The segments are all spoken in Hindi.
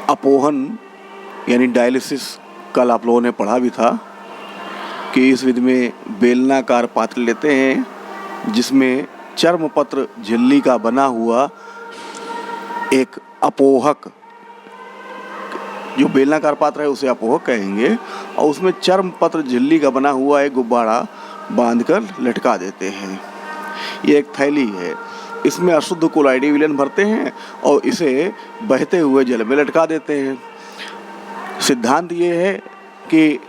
अपोहन यानी डायलिसिस कल आप लोगों ने पढ़ा भी था कि इस विधि में बेलनाकार पात्र लेते हैं जिसमें चर्मपत्र झिल्ली का बना हुआ एक अपोहक, जो बेलनाकार पात्र है उसे अपोहक कहेंगे, और उसमें चर्मपत्र झिल्ली का बना हुआ एक गुब्बारा बांधकर लटका देते हैं। ये एक थैली है, इसमें अशुद्ध कोलाइडी विलयन भरते हैं और इसे बहते हुए जल में लटका देते हैं। सिद्धांत ये है कि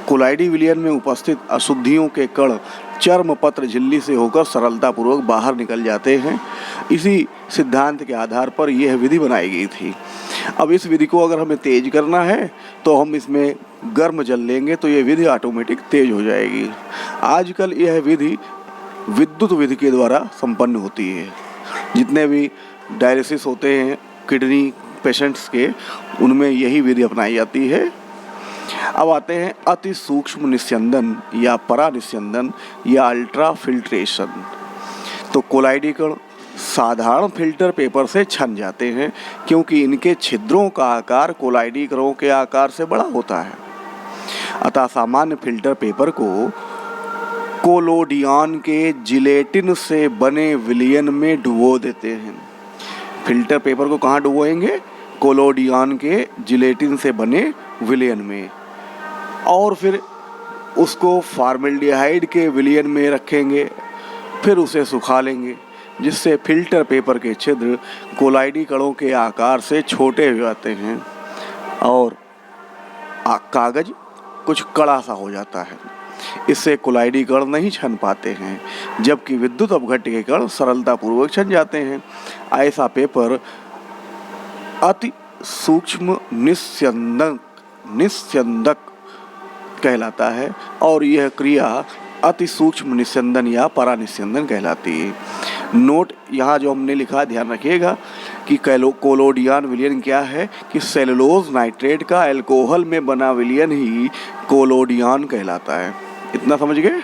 कोलाइडी विलयन में उपस्थित अशुद्धियों के कण चर्मपत्र झिल्ली से होकर सरलतापूर्वक बाहर निकल जाते हैं। इसी सिद्धांत के आधार पर यह विधि बनाई गई थी। अब इस विधि को अगर हमें तेज करना है तो हम इसमें गर्म जल लेंगे तो यह विधि ऑटोमेटिक तेज हो जाएगी। आजकल यह विधि विद्युत विधि के द्वारा संपन्न होती है। जितने भी डायलिसिस होते हैं किडनी पेशेंट्स के, उनमें यही विधि अपनाई जाती है। अब आते हैं अति सूक्ष्म निस्यंदन या परा निस्यंदन या अल्ट्रा फिल्ट्रेशन। तो कोलाइडी कण साधारण फिल्टर पेपर से छन जाते हैं क्योंकि इनके छिद्रों का आकार कोलाइडी कणों के आकार से बड़ा होता है। अतः सामान्य फिल्टर पेपर को कोलोडियन के जिलेटिन से बने विलयन में डुबो देते हैं। फिल्टर पेपर को कहाँ डुबोएंगे? कोलोडियन के जिलेटिन से बने विलयन में, और फिर उसको फॉर्मेल्डिहाइड के विलयन में रखेंगे, फिर उसे सुखा लेंगे, जिससे फिल्टर पेपर के छिद्र कोलाइडी कणों के आकार से छोटे हो जाते हैं और कागज कुछ कड़ा सा हो जाता है। इससे कोलाइडी कण नहीं छन पाते हैं, जबकि विद्युत अपघट्य के कण सरलतापूर्वक छन जाते हैं। ऐसा पेपर अति सूक्ष्म निस्यंदक कहलाता है और यह क्रिया अति सूक्ष्म निस्यंदन या परा निस्यंदन कहलाती है। नोट यहाँ जो हमने लिखा ध्यान रखिएगा कि कोलोडियन विलयन क्या है कि सेलुलोज नाइट्रेट का अल्कोहल में बना विलयन ही कोलोडियन कहलाता है। इतना समझ गए?